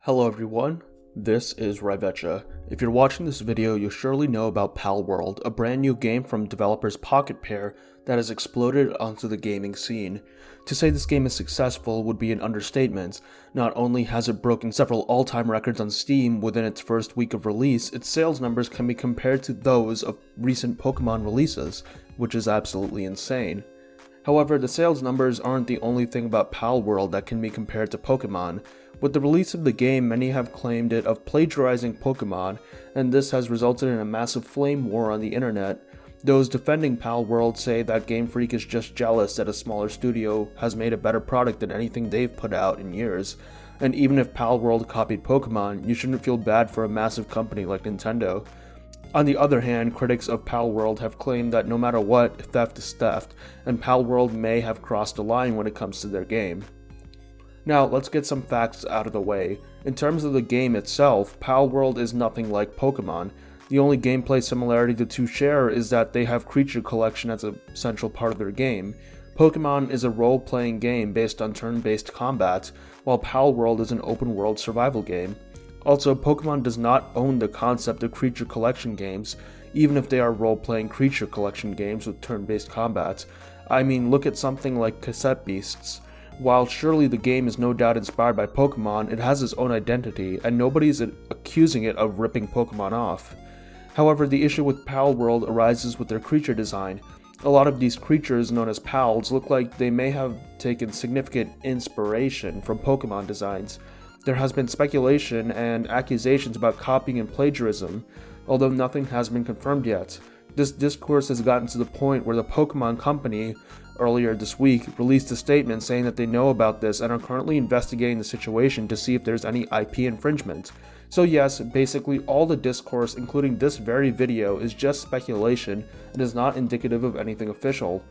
Hello everyone, this is Rivecha. If you're watching this video, you'll surely know about Palworld, a brand new game from developers Pocket Pair that has exploded onto the gaming scene. To say this game is successful would be an understatement. Not only has it broken several all-time records on Steam within its first week of release, its sales numbers can be compared to those of recent Pokemon releases, which is absolutely insane. However, the sales numbers aren't the only thing about Palworld that can be compared to Pokemon. With the release of the game, many have claimed it of plagiarizing Pokemon, and this has resulted in a massive flame war on the internet. Those defending Palworld say that Game Freak is just jealous that a smaller studio has made a better product than anything they've put out in years. And even if Palworld copied Pokemon, you shouldn't feel bad for a massive company like Nintendo. On the other hand, critics of Palworld have claimed that no matter what, theft is theft, and Palworld may have crossed a line when it comes to their game. Now, let's get some facts out of the way. In terms of the game itself, Palworld is nothing like Pokemon. The only gameplay similarity the two share is that they have creature collection as a central part of their game. Pokemon is a role-playing game based on turn-based combat, while Palworld is an open-world survival game. Also, Pokemon does not own the concept of creature collection games, even if they are role-playing creature collection games with turn-based combat. I mean, look at something like Cassette Beasts. While surely the game is no doubt inspired by Pokemon, it has its own identity, and nobody's accusing it of ripping Pokemon off. However, the issue with Palworld arises with their creature design. A lot of these creatures, known as Pals, look like they may have taken significant inspiration from Pokemon designs. There has been speculation and accusations about copying and plagiarism, although nothing has been confirmed yet. This discourse has gotten to the point where the Pokemon Company, earlier this week, released a statement saying that they know about this and are currently investigating the situation to see if there's any IP infringement. So yes, basically all the discourse, including this very video, is just speculation and is not indicative of anything official.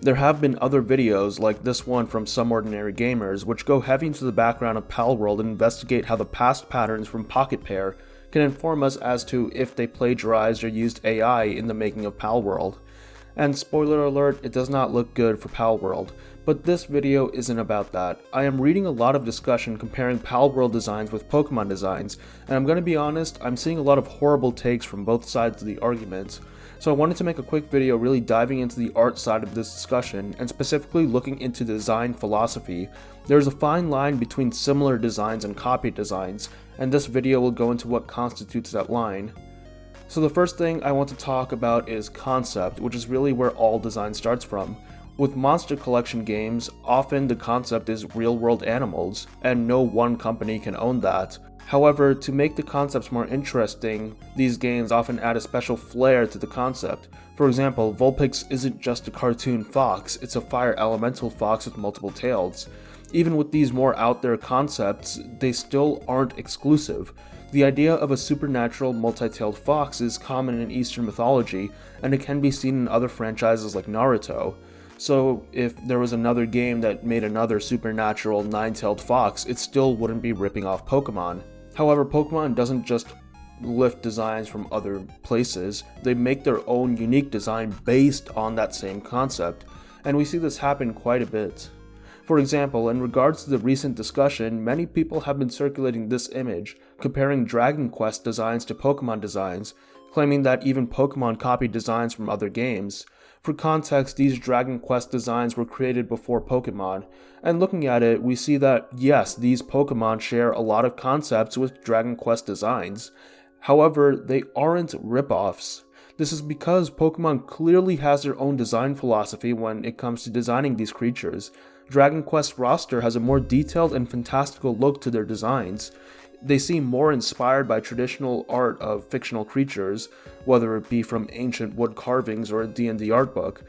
There have been other videos, like this one from Some Ordinary Gamers, which go heavy into the background of Palworld and investigate how the past patterns from Pocket Pair can inform us as to if they plagiarized or used AI in the making of Palworld. And spoiler alert, it does not look good for Palworld. But this video isn't about that. I am reading a lot of discussion comparing Palworld designs with Pokemon designs, and I'm going to be honest, I'm seeing a lot of horrible takes from both sides of the argument. So I wanted to make a quick video really diving into the art side of this discussion, and specifically looking into design philosophy. There's a fine line between similar designs and copied designs, and this video will go into what constitutes that line. So the first thing I want to talk about is concept, which is really where all design starts from. With monster collection games, often the concept is real-world animals, and no one company can own that. However, to make the concepts more interesting, these games often add a special flair to the concept. For example, Vulpix isn't just a cartoon fox, it's a fire elemental fox with multiple tails. Even with these more out-there concepts, they still aren't exclusive. The idea of a supernatural multi-tailed fox is common in Eastern mythology, and it can be seen in other franchises like Naruto. So if there was another game that made another supernatural nine-tailed fox, it still wouldn't be ripping off Pokemon. However, Pokemon doesn't just lift designs from other places, they make their own unique design based on that same concept, and we see this happen quite a bit. For example, in regards to the recent discussion, many people have been circulating this image, comparing Dragon Quest designs to Pokemon designs, claiming that even Pokemon copied designs from other games. For context, these Dragon Quest designs were created before Pokemon, and looking at it, we see that yes, these Pokemon share a lot of concepts with Dragon Quest designs. However, they aren't rip-offs. This is because Pokemon clearly has their own design philosophy when it comes to designing these creatures. Dragon Quest roster has a more detailed and fantastical look to their designs. They seem more inspired by traditional art of fictional creatures, whether it be from ancient wood carvings or a D&D art book.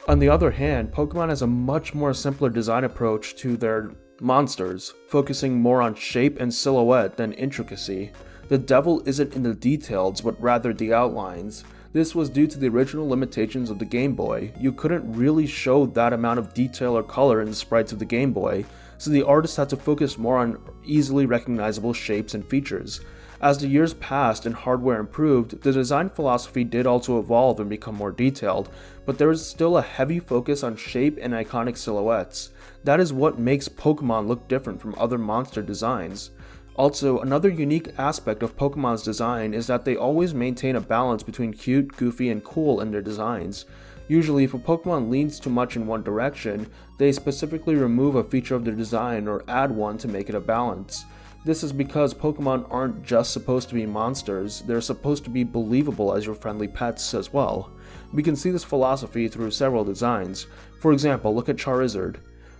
On the other hand, Pokemon has a much more simpler design approach to their monsters, focusing more on shape and silhouette than intricacy. The devil isn't in the details, but rather the outlines. This was due to the original limitations of the Game Boy. You couldn't really show that amount of detail or color in the sprites of the Game Boy, so the artist had to focus more on easily recognizable shapes and features. As the years passed and hardware improved, the design philosophy did also evolve and become more detailed, but there is still a heavy focus on shape and iconic silhouettes. That is what makes Pokemon look different from other monster designs. Also, another unique aspect of Pokemon's design is that they always maintain a balance between cute, goofy, and cool in their designs. Usually, if a Pokemon leans too much in one direction, they specifically remove a feature of their design or add one to make it a balance. This is because Pokemon aren't just supposed to be monsters, they're supposed to be believable as your friendly pets as well. We can see this philosophy through several designs. For example, look at Charizard.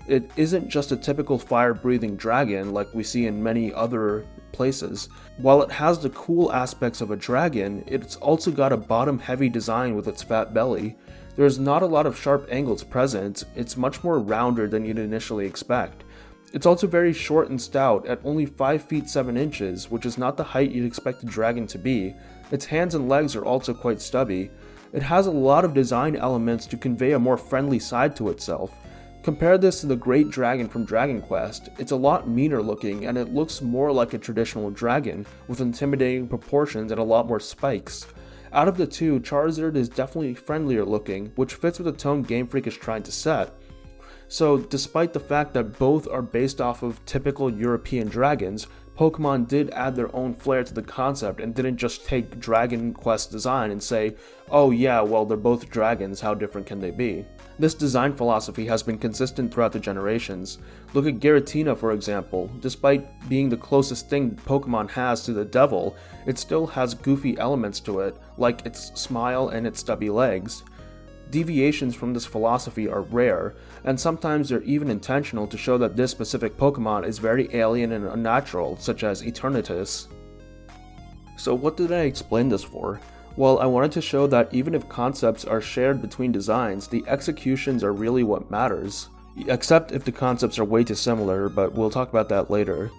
It isn't just a typical fire-breathing dragon like we see in many other places. While it has the cool aspects of a dragon, it's also got a bottom-heavy design with its fat belly. There's not a lot of sharp angles present, it's much more rounded than you'd initially expect. It's also very short and stout at only 5 feet 7 inches, which is not the height you'd expect a dragon to be. Its hands and legs are also quite stubby. It has a lot of design elements to convey a more friendly side to itself. Compare this to the Great Dragon from Dragon Quest. It's a lot meaner looking and it looks more like a traditional dragon, with intimidating proportions and a lot more spikes. Out of the two, Charizard is definitely friendlier looking, which fits with the tone Game Freak is trying to set. So despite the fact that both are based off of typical European dragons, Pokemon did add their own flair to the concept and didn't just take Dragon Quest design and say, oh yeah, well they're both dragons, how different can they be? This design philosophy has been consistent throughout the generations. Look at Giratina for example. Despite being the closest thing Pokemon has to the devil, it still has goofy elements to it, like its smile and its stubby legs. Deviations from this philosophy are rare, and sometimes they're even intentional to show that this specific Pokemon is very alien and unnatural, such as Eternatus. So what did I explain this for? Well, I wanted to show that even if concepts are shared between designs, the executions are really what matters. Except if the concepts are way too similar, but we'll talk about that later.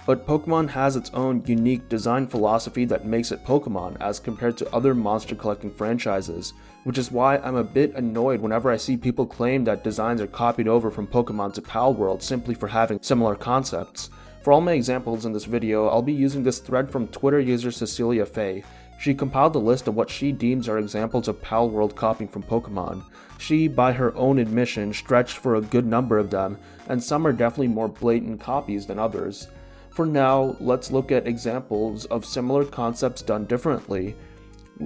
But Pokemon has its own unique design philosophy that makes it Pokemon as compared to other monster collecting franchises, which is why I'm a bit annoyed whenever I see people claim that designs are copied over from Pokemon to Palworld simply for having similar concepts. For all my examples in this video, I'll be using this thread from Twitter user Cecilia Faye. She compiled a list of what she deems are examples of Palworld copying from Pokemon. She, by her own admission, stretched for a good number of them, and some are definitely more blatant copies than others. For now, let's look at examples of similar concepts done differently.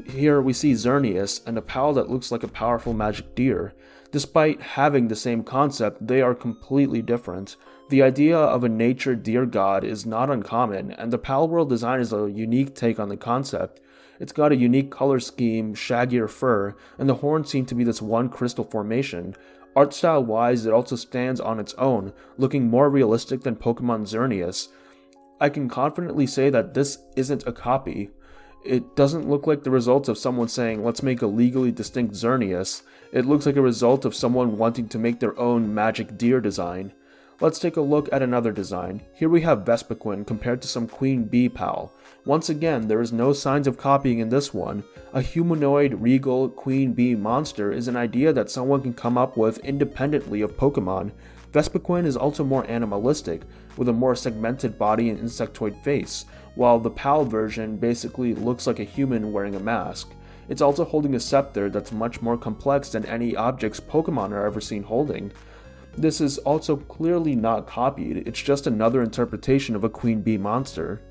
Here we see Xerneas, and a pal that looks like a powerful magic deer. Despite having the same concept, they are completely different. The idea of a nature deer god is not uncommon, and the Palworld design is a unique take on the concept. It's got a unique color scheme, shaggier fur, and the horns seem to be this one crystal formation. Art style wise, it also stands on its own, looking more realistic than Pokemon Xerneas. I can confidently say that this isn't a copy. It doesn't look like the result of someone saying, let's make a legally distinct Xerneas. It looks like a result of someone wanting to make their own magic deer design. Let's take a look at another design. Here we have Vespiquen compared to some Queen Bee pal. Once again, there is no signs of copying in this one. A humanoid, regal, Queen Bee monster is an idea that someone can come up with independently of Pokemon. Vespiquen is also more animalistic, with a more segmented body and insectoid face, while the PAL version basically looks like a human wearing a mask. It's also holding a scepter that's much more complex than any objects Pokemon are ever seen holding. This is also clearly not copied, it's just another interpretation of a Queen Bee monster.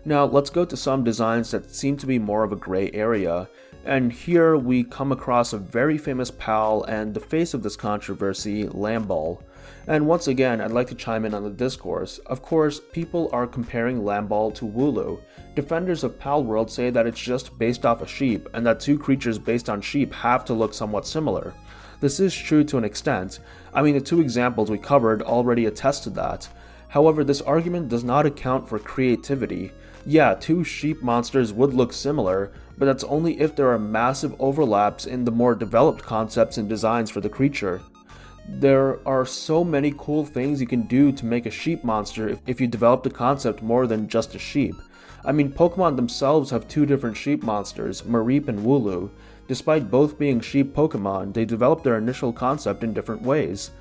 Now let's go to some designs that seem to be more of a gray area, and here we come across a very famous PAL and the face of this controversy, Lamball. And once again, I'd like to chime in on the discourse. Of course, people are comparing Lamball to Wooloo. Defenders of Palworld say that it's just based off a sheep, and that two creatures based on sheep have to look somewhat similar. This is true to an extent. I mean, the two examples we covered already attest to that. However, this argument does not account for creativity. Yeah, two sheep monsters would look similar, but that's only if there are massive overlaps in the more developed concepts and designs for the creature. There are so many cool things you can do to make a sheep monster if you develop the concept more than just a sheep. I mean, Pokemon themselves have two different sheep monsters, Mareep and Wooloo. Despite both being sheep Pokemon, they develop their initial concept in different ways.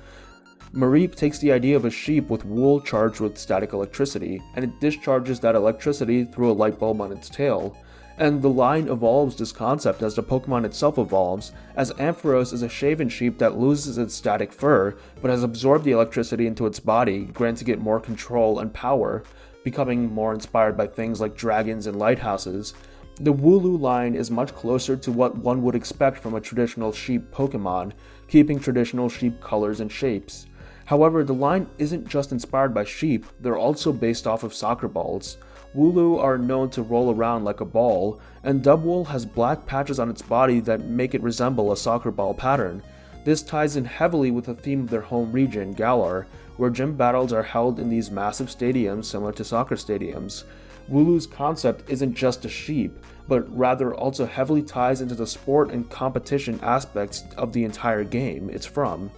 Mareep takes the idea of a sheep with wool charged with static electricity, and it discharges that electricity through a light bulb on its tail. And the line evolves this concept as the Pokemon itself evolves, as Ampharos is a shaven sheep that loses its static fur, but has absorbed the electricity into its body, granting it more control and power. becoming more inspired by things like dragons and lighthouses. The Wooloo line is much closer to what one would expect from a traditional sheep Pokemon, keeping traditional sheep colors and shapes. However, the line isn't just inspired by sheep, they're also based off of soccer balls. Wooloo are known to roll around like a ball, and Dubwool has black patches on its body that make it resemble a soccer ball pattern. This ties in heavily with the theme of their home region, Galar, where gym battles are held in these massive stadiums similar to soccer stadiums. Wooloo's concept isn't just a sheep, but rather also heavily ties into the sport and competition aspects of the entire game it's from.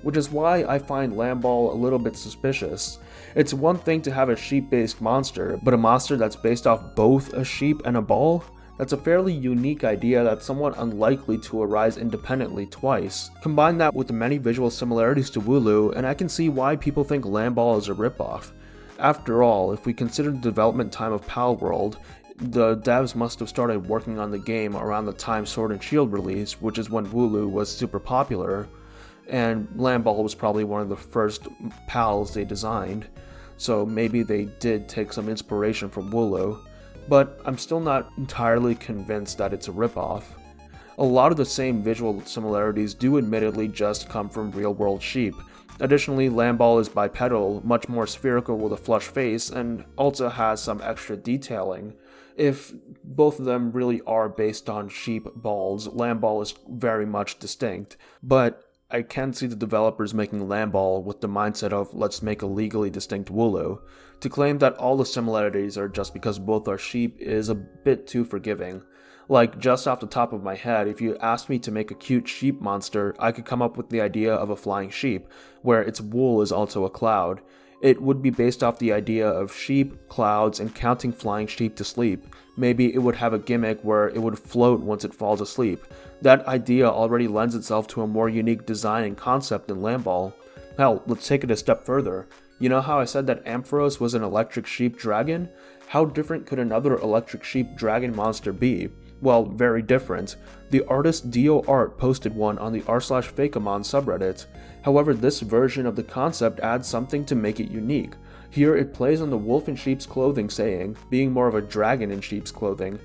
Which is why I find Lamball a little bit suspicious. It's one thing to have a sheep-based monster, but a monster that's based off both a sheep and a ball? That's a fairly unique idea that's somewhat unlikely to arise independently twice. Combine that with the many visual similarities to Wooloo, and I can see why people think Lamball is a ripoff. After all, if we consider the development time of Palworld, the devs must have started working on the game around the time Sword and Shield release, which is when Wooloo was super popular, and Lamball was probably one of the first pals they designed, so maybe they did take some inspiration from Wooloo. But I'm still not entirely convinced that it's a ripoff. A lot of the same visual similarities do admittedly just come from real-world sheep. Additionally, Lamball is bipedal, much more spherical with a flush face, and also has some extra detailing. If both of them really are based on sheep balls, Lamball is very much distinct, but I can see the developers making Lamball with the mindset of let's make a legally distinct Wooloo. To claim that all the similarities are just because both are sheep is a bit too forgiving. Like, just off the top of my head, if you asked me to make a cute sheep monster, I could come up with the idea of a flying sheep, where its wool is also a cloud. It would be based off the idea of sheep, clouds, and counting flying sheep to sleep. Maybe it would have a gimmick where it would float once it falls asleep. That idea already lends itself to a more unique design and concept than Lamball. Hell, let's take it a step further. You know how I said that Ampharos was an electric sheep dragon? How different could another electric sheep dragon monster be? Well, very different. The artist Dio Art posted one on the r/Fakeamon subreddit. However, this version of the concept adds something to make it unique. Here it plays on the wolf in sheep's clothing saying, being more of a dragon in sheep's clothing.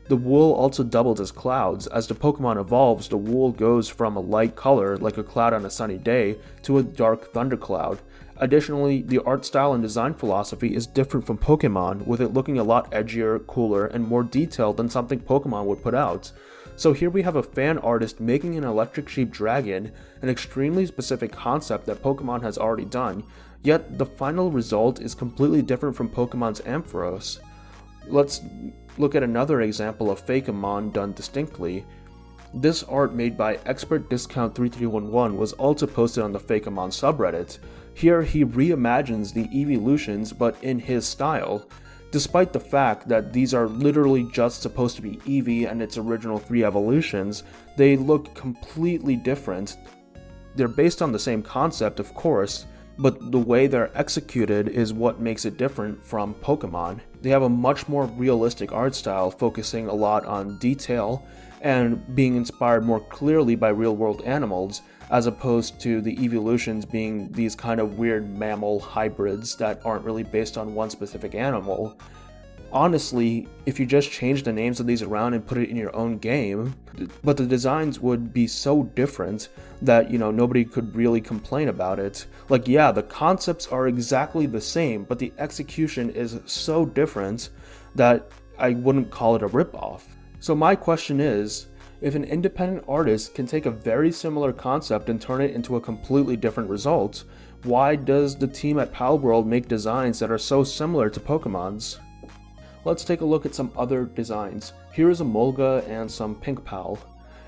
The wool also doubles as clouds. As the Pokemon evolves, the wool goes from a light color, like a cloud on a sunny day, to a dark thundercloud. Additionally, the art style and design philosophy is different from Pokemon, with it looking a lot edgier, cooler, and more detailed than something Pokemon would put out. So here we have a fan artist making an electric sheep dragon, an extremely specific concept that Pokemon has already done, yet the final result is completely different from Pokemon's Ampharos. Let's look at another example of Fakeamon done distinctly. This art made by Expert Discount 3311 was also posted on the Fakeamon subreddit. Here he reimagines the evolutions but in his style. Despite the fact that these are literally just supposed to be Eevee and its original 3 evolutions, they look completely different. They're based on the same concept, of course, but the way they're executed is what makes it different from Pokemon. They have a much more realistic art style, focusing a lot on detail and being inspired more clearly by real-world animals, as opposed to the evolutions being these kind of weird mammal hybrids that aren't really based on one specific animal. Honestly, if you just change the names of these around and put it in your own game, but the designs would be so different that, nobody could really complain about it. Like, yeah, the concepts are exactly the same, but the execution is so different that I wouldn't call it a ripoff. So my question is, if an independent artist can take a very similar concept and turn it into a completely different result, why does the team at Palworld make designs that are so similar to Pokemon's? Let's take a look at some other designs. Here is a Molga and some Pink Pal.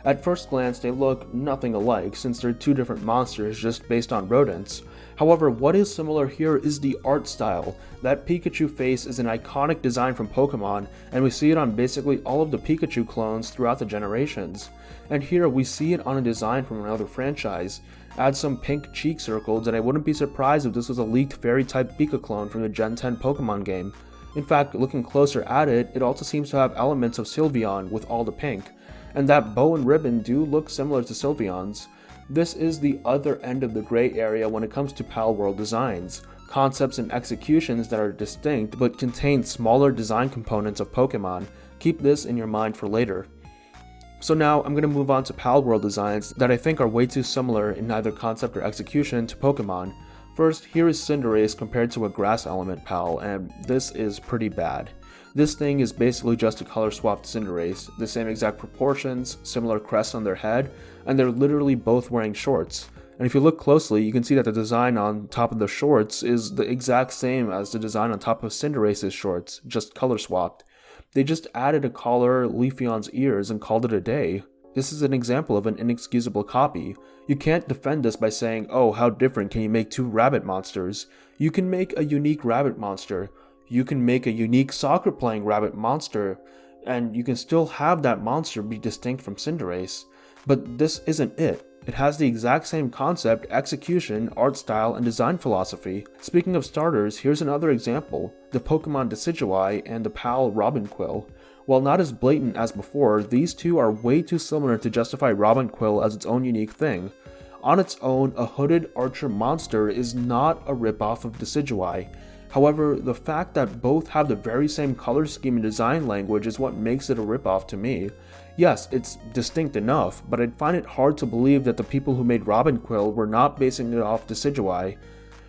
At first glance, they look nothing alike since they're two different monsters just based on rodents. However, what is similar here is the art style. That Pikachu face is an iconic design from Pokemon, and we see it on basically all of the Pikachu clones throughout the generations. And here we see it on a design from another franchise. Add some pink cheek circles and I wouldn't be surprised if this was a leaked fairy-type Pika clone from the Gen 10 Pokemon game. In fact, looking closer at it, it also seems to have elements of Sylveon with all the pink. And that bow and ribbon do look similar to Sylveon's. This is the other end of the gray area when it comes to Palworld designs. concepts and executions that are distinct but contain smaller design components of Pokemon. Keep this in your mind for later. So now I'm going to move on to Palworld designs that I think are way too similar in neither concept or execution to Pokemon. First, here is Cinderace compared to a grass element pal, and this is pretty bad. This thing is basically just a color swapped Cinderace, the same exact proportions, similar crests on their head, and they're literally both wearing shorts. And if you look closely, you can see that the design on top of the shorts is the exact same as the design on top of Cinderace's shorts, just color swapped. They just added a collar, Leafeon's ears, and called it a day. This is an example of an inexcusable copy. You can't defend this by saying, oh, how different can you make two rabbit monsters? You can make a unique rabbit monster. You can make a unique soccer-playing rabbit monster, and you can still have that monster be distinct from Cinderace. But this isn't it. It has the exact same concept, execution, art style, and design philosophy. Speaking of starters, here's another example, the Pokemon Decidueye and the PAL Robinquill. While not as blatant as before, these two are way too similar to justify Robinquill as its own unique thing. On its own, a hooded archer monster is not a ripoff of Decidueye. However, the fact that both have the very same color scheme and design language is what makes it a ripoff to me. Yes, it's distinct enough, but I'd find it hard to believe that the people who made Robinquill were not basing it off Decidueye.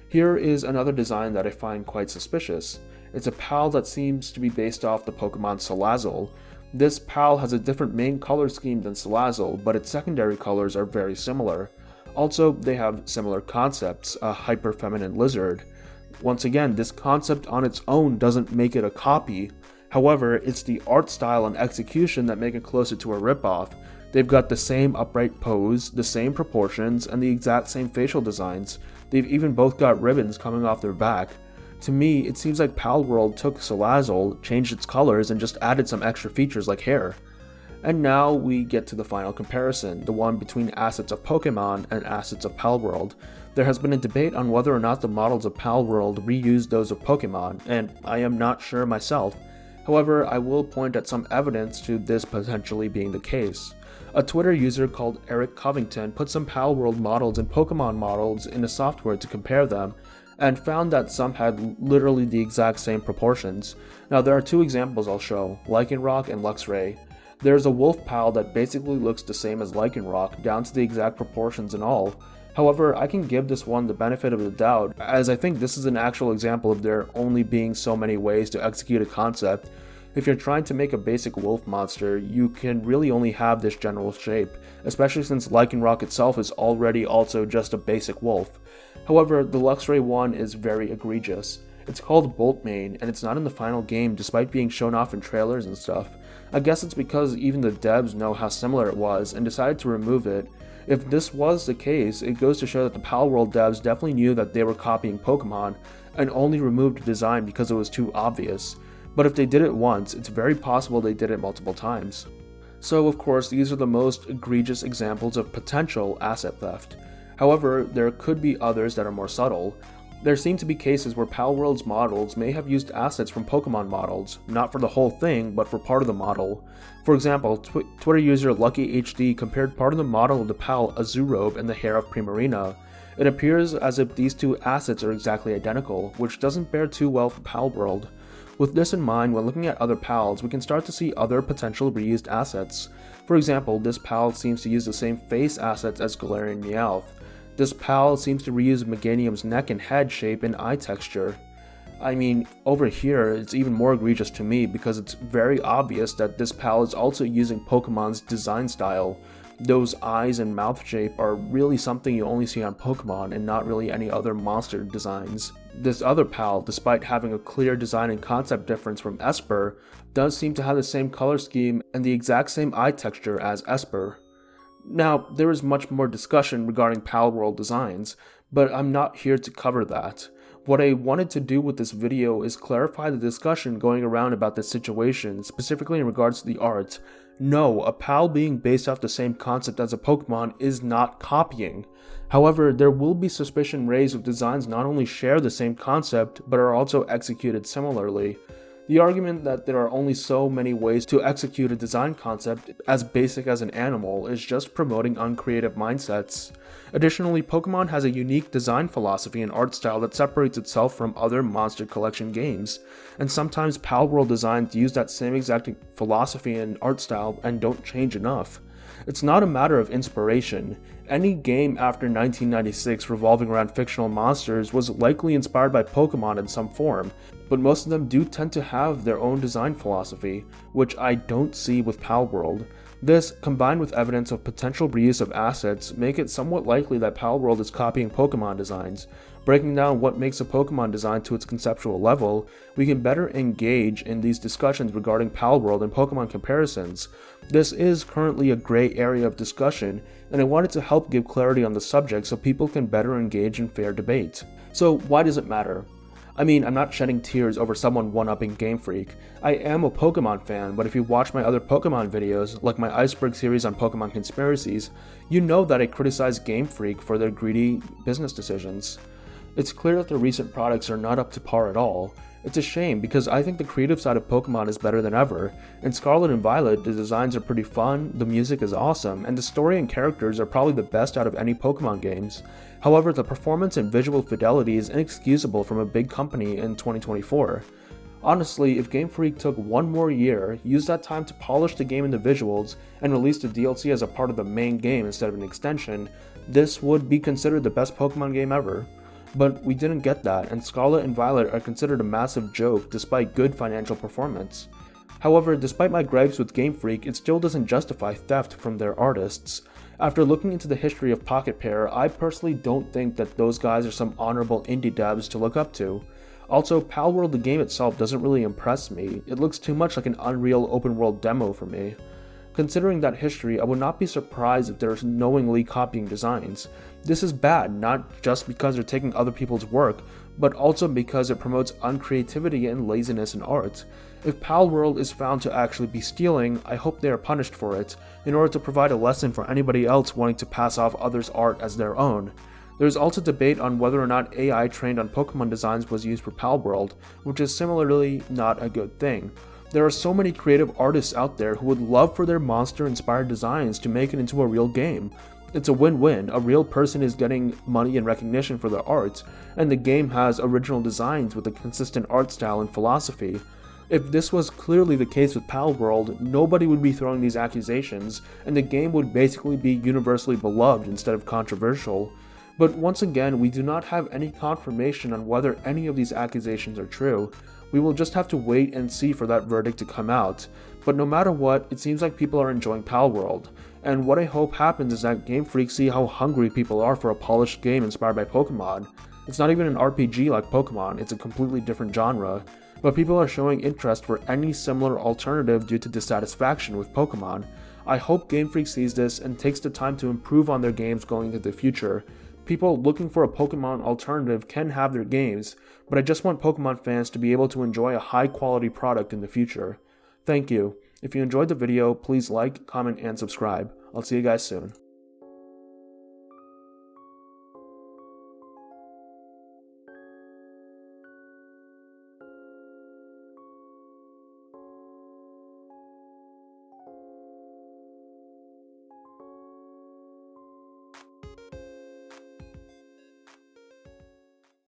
Here is another design that I find quite suspicious. It's a PAL that seems to be based off the Pokemon Salazzle. This PAL has a different main color scheme than Salazzle, but its secondary colors are very similar. Also, they have similar concepts, a hyper-feminine lizard. Once again, this concept on its own doesn't make it a copy. However, it's the art style and execution that make it closer to a ripoff. They've got the same upright pose, the same proportions, and the exact same facial designs. They've even both got ribbons coming off their back. To me, it seems like Palworld took Salazzle, changed its colors, and just added some extra features like hair. And now we get to the final comparison, the one between assets of Pokemon and assets of Palworld. There has been a debate on whether or not the models of Palworld reused those of Pokemon, and I am not sure myself. However, I will point at some evidence to this potentially being the case. A Twitter user called Eric Covington put some Palworld models and Pokemon models in a software to compare them, and found that some had literally the exact same proportions. Now there are two examples I'll show, Lycanroc and Luxray. There's a wolf PAL that basically looks the same as Lycanroc, down to the exact proportions and all. However, I can give this one the benefit of the doubt, as I think this is an actual example of there only being so many ways to execute a concept. If you're trying to make a basic wolf monster, you can really only have this general shape, especially since Lycanroc itself is already also just a basic wolf. However, the Luxray one is very egregious. It's called Boltmane, and it's not in the final game despite being shown off in trailers and stuff. I guess it's because even the devs know how similar it was and decided to remove it. If this was the case, it goes to show that the Palworld devs definitely knew that they were copying Pokemon and only removed the design because it was too obvious. But if they did it once, it's very possible they did it multiple times. So of course, these are the most egregious examples of potential asset theft. However, there could be others that are more subtle. There seem to be cases where Palworld's models may have used assets from Pokemon models, not for the whole thing, but for part of the model. For example, Twitter user LuckyHD compared part of the model of the PAL Azurobe and the hair of Primarina. It appears as if these two assets are exactly identical, which doesn't bear too well for Palworld. With this in mind, when looking at other PALs, we can start to see other potential reused assets. For example, this PAL seems to use the same face assets as Galarian Meowth. This PAL seems to reuse Meganium's neck and head shape and eye texture. I mean, over here, it's even more egregious to me because it's very obvious that this PAL is also using Pokemon's design style. Those eyes and mouth shape are really something you only see on Pokemon and not really any other monster designs. This other PAL, despite having a clear design and concept difference from Esper, does seem to have the same color scheme and the exact same eye texture as Esper. Now, there is much more discussion regarding Palworld designs, but I'm not here to cover that. What I wanted to do with this video is clarify the discussion going around about this situation, specifically in regards to the art. No, a PAL being based off the same concept as a Pokemon is not copying. However, there will be suspicion raised if designs not only share the same concept, but are also executed similarly. The argument that there are only so many ways to execute a design concept as basic as an animal is just promoting uncreative mindsets. Additionally, Pokemon has a unique design philosophy and art style that separates itself from other Monster Collection games, and sometimes Palworld designs use that same exact philosophy and art style and don't change enough. It's not a matter of inspiration. Any game after 1996 revolving around fictional monsters was likely inspired by Pokemon in some form, but most of them do tend to have their own design philosophy, which I don't see with Palworld. This, combined with evidence of potential reuse of assets, make it somewhat likely that Palworld is copying Pokemon designs. Breaking down what makes a Pokemon design to its conceptual level, we can better engage in these discussions regarding Palworld and Pokemon comparisons. This is currently a gray area of discussion, and I wanted to help give clarity on the subject so people can better engage in fair debate. So why does it matter? I mean, I'm not shedding tears over someone one-upping Game Freak. I am a Pokemon fan, but if you watch my other Pokemon videos, like my Iceberg series on Pokemon conspiracies, you know that I criticize Game Freak for their greedy business decisions. It's clear that the recent products are not up to par at all. It's a shame because I think the creative side of Pokemon is better than ever. In Scarlet and Violet, the designs are pretty fun, the music is awesome, and the story and characters are probably the best out of any Pokemon games. However, the performance and visual fidelity is inexcusable from a big company in 2024. Honestly, if Game Freak took one more year, used that time to polish the game and the visuals, and released the DLC as a part of the main game instead of an extension, this would be considered the best Pokemon game ever. But we didn't get that, and Scarlet and Violet are considered a massive joke despite good financial performance. However, despite my gripes with Game Freak, it still doesn't justify theft from their artists. After looking into the history of Pocket Pair, I personally don't think that those guys are some honorable indie devs to look up to. Also, Palworld the game itself doesn't really impress me. It looks too much like an Unreal open world demo for me. Considering that history, I would not be surprised if they're knowingly copying designs. This is bad, not just because they're taking other people's work, but also because it promotes uncreativity and laziness in art. If Palworld is found to actually be stealing, I hope they are punished for it, in order to provide a lesson for anybody else wanting to pass off others' art as their own. There is also debate on whether or not AI trained on Pokemon designs was used for Palworld, which is similarly not a good thing. There are so many creative artists out there who would love for their monster-inspired designs to make it into a real game. It's a win-win. A real person is getting money and recognition for their art, and the game has original designs with a consistent art style and philosophy. If this was clearly the case with Palworld, nobody would be throwing these accusations, and the game would basically be universally beloved instead of controversial. But once again, we do not have any confirmation on whether any of these accusations are true. We will just have to wait and see for that verdict to come out. But no matter what, it seems like people are enjoying Palworld. And what I hope happens is that Game Freak see how hungry people are for a polished game inspired by Pokemon. It's not even an RPG like Pokemon, it's a completely different genre. But people are showing interest for any similar alternative due to dissatisfaction with Pokemon. I hope Game Freak sees this and takes the time to improve on their games going into the future. People looking for a Pokemon alternative can have their games, but I just want Pokemon fans to be able to enjoy a high quality product in the future. Thank you. If you enjoyed the video, please like, comment, and subscribe. I'll see you guys soon.